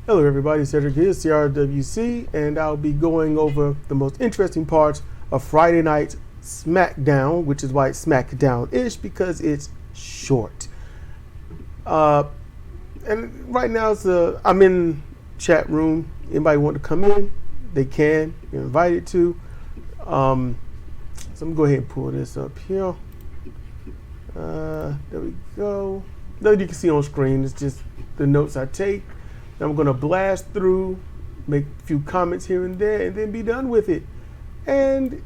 Hello everybody, Cedric here, CRWC, and I'll be going over the most interesting parts of Friday night SmackDown, which is why it's SmackDownish, because it's short. And right now I'm in chat room. Anybody want to come in, they can. You're invited to. So I'm gonna go ahead and pull this up here. There we go. That you can see on screen is just the notes I take. I'm going to blast through, make a few comments here and there, and then be done with it. And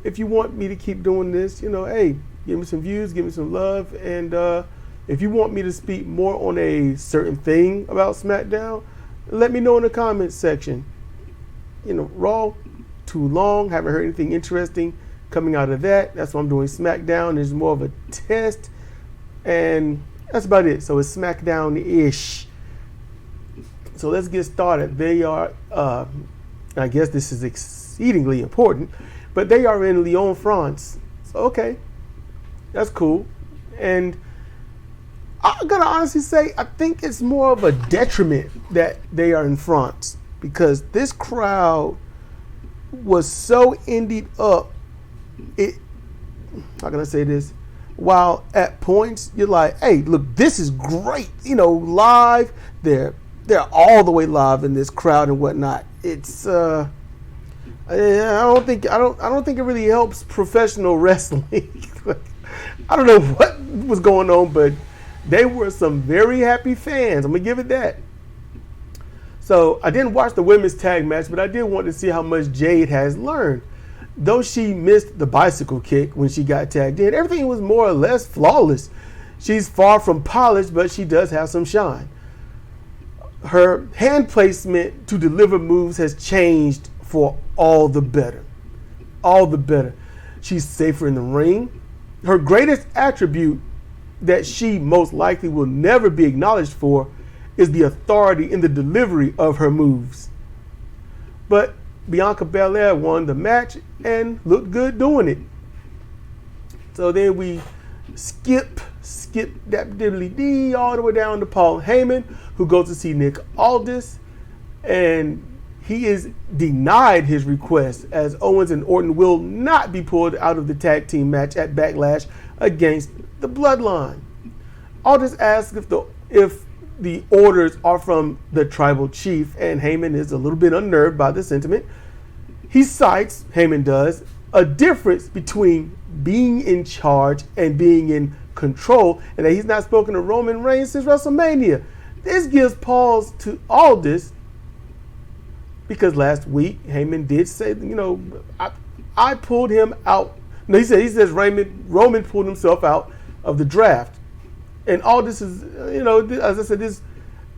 if you want me to keep doing this, hey, give me some views, give me some love. And if you want me to speak more on a certain thing about SmackDown, let me know in the comments section. Raw, too long, haven't heard anything interesting coming out of that. That's why I'm doing SmackDown. It's more of a test. And that's about it. So it's SmackDown-ish. So let's get started. They are, I guess this is exceedingly important, but they are in Lyon, France. So, okay, that's cool. And I'm going to honestly say, I think it's more of a detriment that they are in France, because this crowd was so ended up. How can I say this? While at points you're like, hey, look, this is great. Live, they're all the way live in this crowd and whatnot. It's I don't think it really helps professional wrestling. I don't know what was going on, but they were some very happy fans. I'm gonna give it that. So I didn't watch the women's tag match, but I did want to see how much Jade has learned. Though she missed the bicycle kick when she got tagged in, everything was more or less flawless. She's far from polished, but she does have some shine. Her hand placement to deliver moves has changed for all the better. All the better. She's safer in the ring. Her greatest attribute that she most likely will never be acknowledged for is the authority in the delivery of her moves. But Bianca Belair won the match and looked good doing it. So then we skip that diddly-dee all the way down to Paul Heyman, who goes to see Nick Aldis, and he is denied his request, as Owens and Orton will not be pulled out of the tag team match at Backlash against the Bloodline. Aldis asks if the orders are from the tribal chief, and Heyman is a little bit unnerved by the sentiment. He cites, Heyman does, a difference between being in charge and being in control, and that he's not spoken to Roman Reigns since WrestleMania. This gives pause to Aldis, because last week Heyman did say, I pulled him out. No, he says Roman pulled himself out of the draft. And Aldis is, as I said, this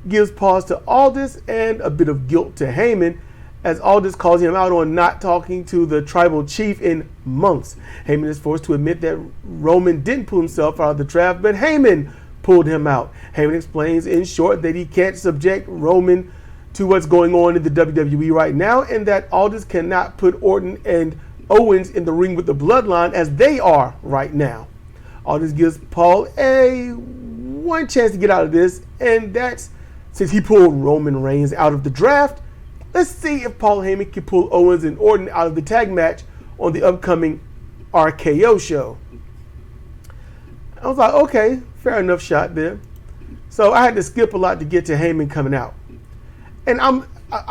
gives pause to Aldis and a bit of guilt to Heyman, as Aldis calls him out on not talking to the tribal chief in months. Heyman is forced to admit that Roman didn't pull himself out of the draft, but Heyman pulled him out. Heyman explains in short that he can't subject Roman to what's going on in the WWE right now, and that Aldis cannot put Orton and Owens in the ring with the Bloodline as they are right now. Aldis gives Paul one chance to get out of this, and that's since he pulled Roman Reigns out of the draft. Let's see if Paul Heyman can pull Owens and Orton out of the tag match on the upcoming RKO show. I was like, okay, fair enough shot there. So I had to skip a lot to get to Heyman coming out. And I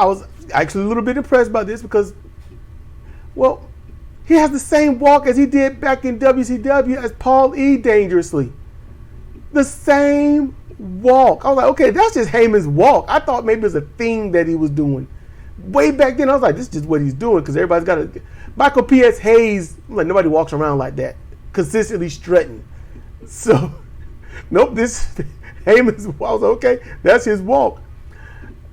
was actually a little bit impressed by this because, well, he has the same walk as he did back in WCW as Paul E. Dangerously. The same walk. I was like, okay, that's just Heyman's walk. I thought maybe it was a thing that he was doing. Way back then, I was like, this is just what he's doing, because everybody's got a Michael P.S. Hayes, like nobody walks around like that, consistently strutting. So, nope, this Heyman's walk. I was like, okay, that's his walk.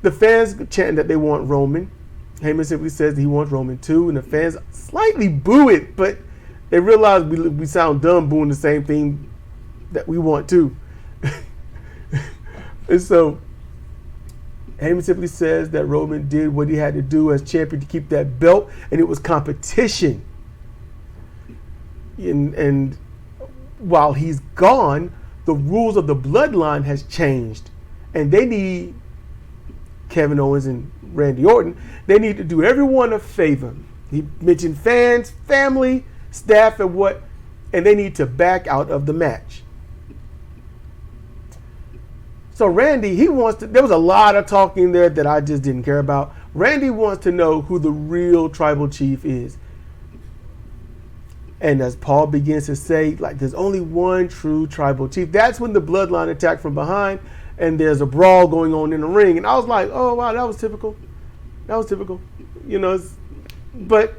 The fans chanting that they want Roman. Heyman simply says that he wants Roman too, and the fans slightly boo it, but they realize we sound dumb booing the same thing that we want too. And so Heyman simply says that Roman did what he had to do as champion to keep that belt, and it was competition. And while he's gone, the rules of the Bloodline has changed, and they need Kevin Owens and Randy Orton, they need to do everyone a favor. He mentioned fans, family, staff, and they need to back out of the match. So Randy, there was a lot of talking there that I just didn't care about. Randy wants to know who the real tribal chief is. And as Paul begins to say, like, there's only one true tribal chief. That's when the bloodline attack from behind and there's a brawl going on in the ring. And I was like, oh, wow, that was typical. That was typical. You know, but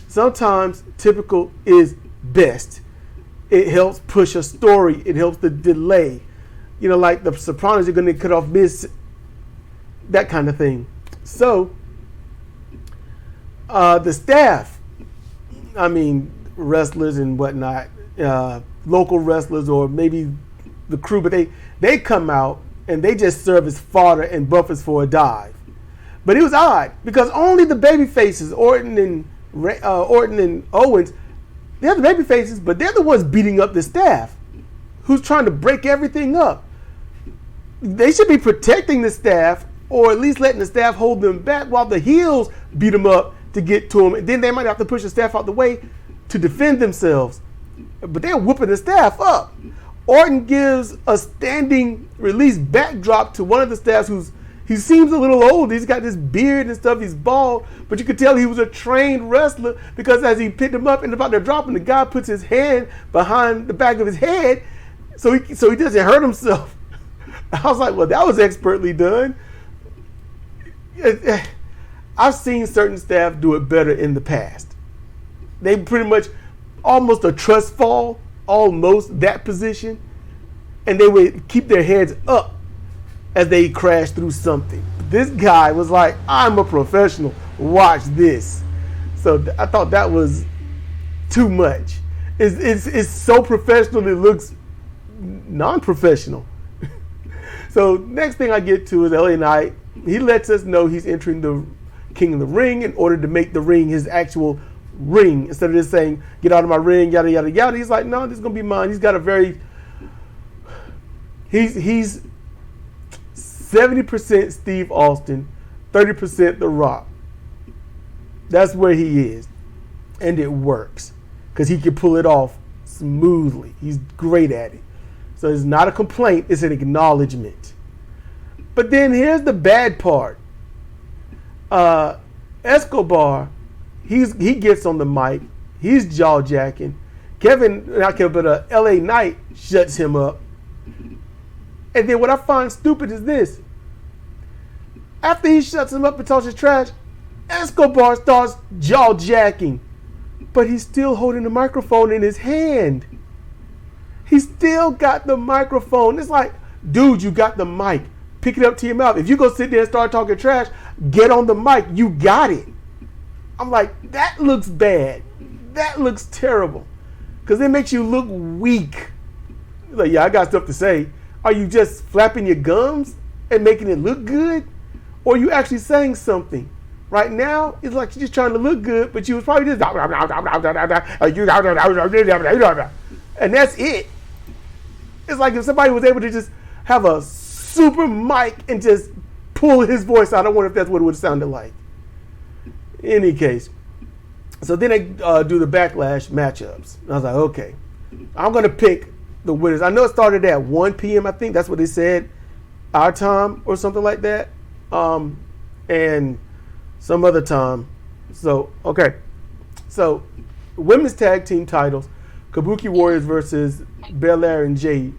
sometimes typical is best. It helps push a story. It helps the delay. You know, like the Sopranos are going to cut off Miss, that kind of thing. So, the staff, I mean, wrestlers and whatnot, local wrestlers or maybe the crew, but they come out and they just serve as fodder and buffers for a dive. But it was odd because only the baby faces, Orton and Owens, they're the baby faces, but they're the ones beating up the staff who's trying to break everything up. They should be protecting the staff or at least letting the staff hold them back while the heels beat them up to get to them. And then they might have to push the staff out the way to defend themselves. But they're whooping the staff up. Orton gives a standing release backdrop to one of the staffs he seems a little old. He's got this beard and stuff. He's bald. But you could tell he was a trained wrestler because as he picked him up and about to drop him, the guy puts his hand behind the back of his head so he doesn't hurt himself. I was like, well, that was expertly done. I've seen certain staff do it better in the past. They pretty much almost a trust fall, almost that position, and they would keep their heads up as they crash through something. This guy was like, I'm a professional. Watch this. So I thought that was too much. It's so professional it looks non-professional. So next thing I get to is LA Knight. He lets us know he's entering the King of the Ring in order to make the ring his actual ring. Instead of just saying, get out of my ring, yada, yada, yada. He's like, no, this is going to be mine. He's got a very... He's 70% Steve Austin, 30% The Rock. That's where he is. And it works. Because he can pull it off smoothly. He's great at it. So it's not a complaint, it's an acknowledgement. But then here's the bad part. Escobar, he gets on the mic. He's jaw-jacking. LA Knight shuts him up. And then what I find stupid is this. After he shuts him up and talks his trash, Escobar starts jaw-jacking. But he's still holding the microphone in his hand. He's still got the microphone. It's like, dude, you got the mic. Pick it up to your mouth. If you go sit there and start talking trash, get on the mic. You got it. I'm like, that looks bad. That looks terrible. Because it makes you look weak. Like, yeah, I got stuff to say. Are you just flapping your gums and making it look good? Or are you actually saying something? Right now, it's like you're just trying to look good, but you was probably just and that's it. It's like if somebody was able to just have a super mic and just pull his voice out. I wonder if that's what it would have sounded like. In any case, so then they do the Backlash matchups. And I was like, okay, I'm going to pick the winners. I know it started at 1 p.m. I think that's what they said, our time or something like that, and some other time. So, okay. So, women's tag team titles, Kabuki Warriors versus Belair and Jade.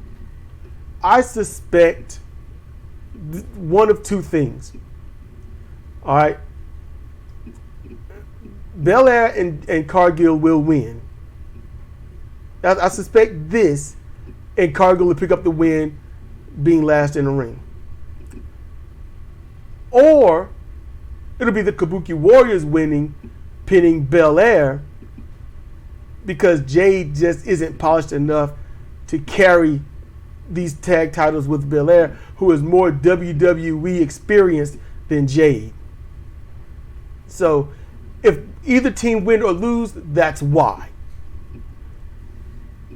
I suspect one of two things. All right. Belair and Cargill will win. I suspect this, and Cargill will pick up the win, being last in the ring. Or it'll be the Kabuki Warriors winning, pinning Belair, because Jade just isn't polished enough to carry these tag titles with Belair, who is more WWE experienced than Jade. So if either team win or lose, that's why.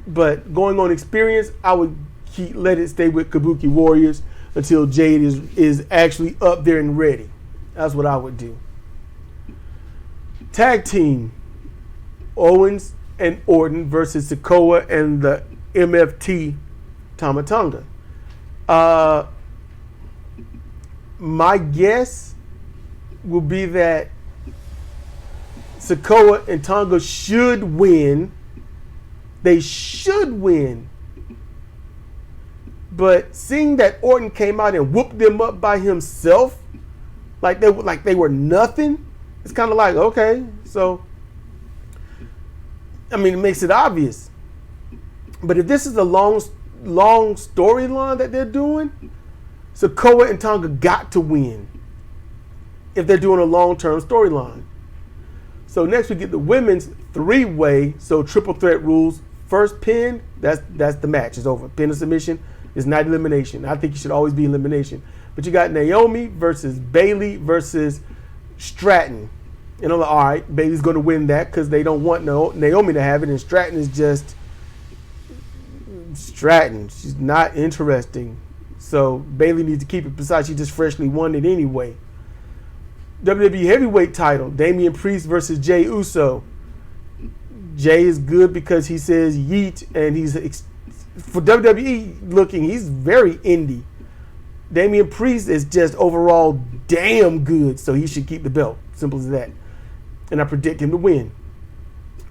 But going on experience, I would let it stay with Kabuki Warriors. until Jade is actually up there and ready. That's what I would do. Tag team, Owens and Orton versus Sikoa and the MFT Tama Tonga. My guess will be that Sikoa and Tonga should win. They should win. But seeing that Orton came out and whooped them up by himself, like they were nothing, it's kind of like, okay, so I mean, it makes it obvious. But if this is a long storyline that they're doing, Sikoa and Tonga got to win if they're doing a long-term storyline. So next we get the women's three-way, so triple threat rules. First pin, that's the match. It's over. Pin or submission is not elimination. I think it should always be elimination. But you got Naomi versus Bayley versus Stratton. And I'm like, all right, Bayley's going to win that because they don't want Naomi to have it, and Stratton is just Stratton. She's not interesting. So Bayley needs to keep it. Besides, she just freshly won it anyway. WWE Heavyweight title, Damian Priest versus Jey Uso. Jey is good because he says yeet, and he's for WWE looking, he's very indie. Damian Priest is just overall damn good, so he should keep the belt. Simple as that. And I predict him to win.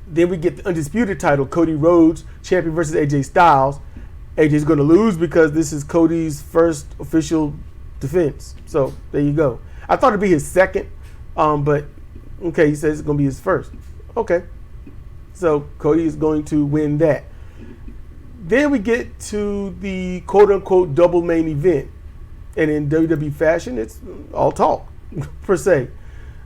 Then we get the undisputed title, Cody Rhodes, champion versus AJ Styles. AJ's going to lose because this is Cody's first official defense. So there you go. I thought it'd be his second, but okay, he says it's going to be his first. Okay. So Cody is going to win that. Then we get to the quote-unquote double main event. And in WWE fashion, it's all talk, per se.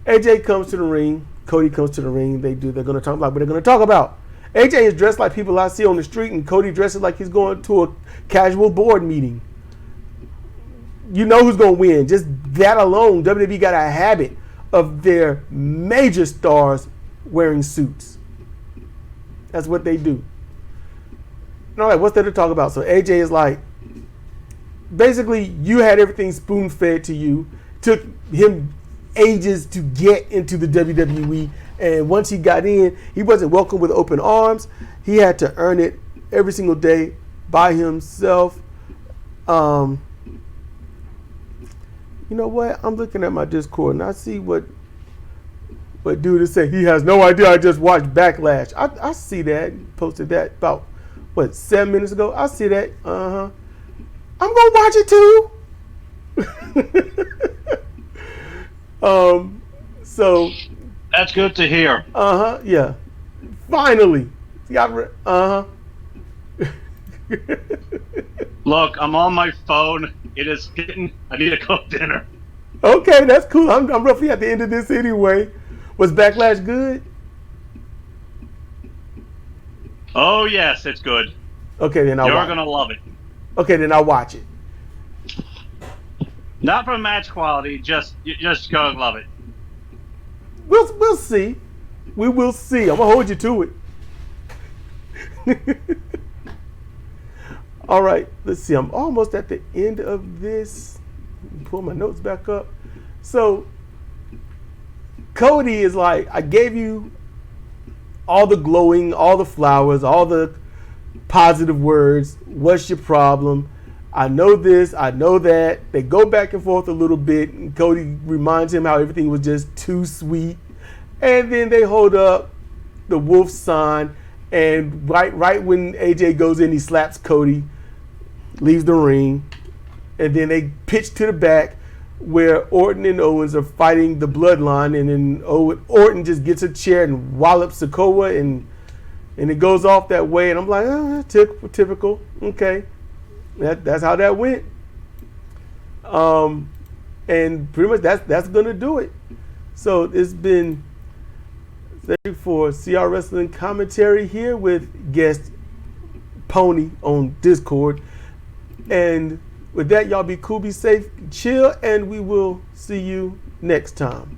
AJ comes to the ring. Cody comes to the ring. They're going to talk about what they're going to talk about. AJ is dressed like people I see on the street, and Cody dresses like he's going to a casual board meeting. You know who's going to win. Just that alone, WWE got a habit of their major stars wearing suits. That's what they do. And I'm like, what's there to talk about? So AJ is like, basically, you had everything spoon-fed to you. Took him ages to get into the WWE, and once he got in, he wasn't welcomed with open arms. He had to earn it every single day by himself. You know what? I'm looking at my Discord and I see what dude is saying. He has no idea. I just watched Backlash. I see that. He posted that about 7 minutes ago. I see that. I'm gonna watch it too. So that's good to hear. Yeah. Finally. Look, I'm on my phone. It is getting. I need to cook dinner. Okay, that's cool. I'm roughly at the end of this anyway. Was Backlash good? Oh yes, it's good. Okay, then You're gonna love it. Okay, then I'll watch it. Not from match quality, just gonna love it. We'll see. We will see. I'm gonna hold you to it. All right, let's see. I'm almost at the end of this. Pull my notes back up. So Cody is like, I gave you all the glowing, all the flowers, all the positive words. What's your problem? I know this, I know that. They go back and forth a little bit, and Cody reminds him how everything was just too sweet. And then they hold up the wolf sign, and right when AJ goes in, he slaps Cody, leaves the ring, and then they pitch to the back where Orton and Owens are fighting the bloodline, and then Orton just gets a chair and wallops Sikoa, and it goes off that way, and I'm like, oh, typical, okay. That's how that went. And pretty much that's gonna do it. So it's been for CR Wrestling Commentary here with guest Pony on Discord. And with that, y'all be cool, be safe, chill, and we will see you next time.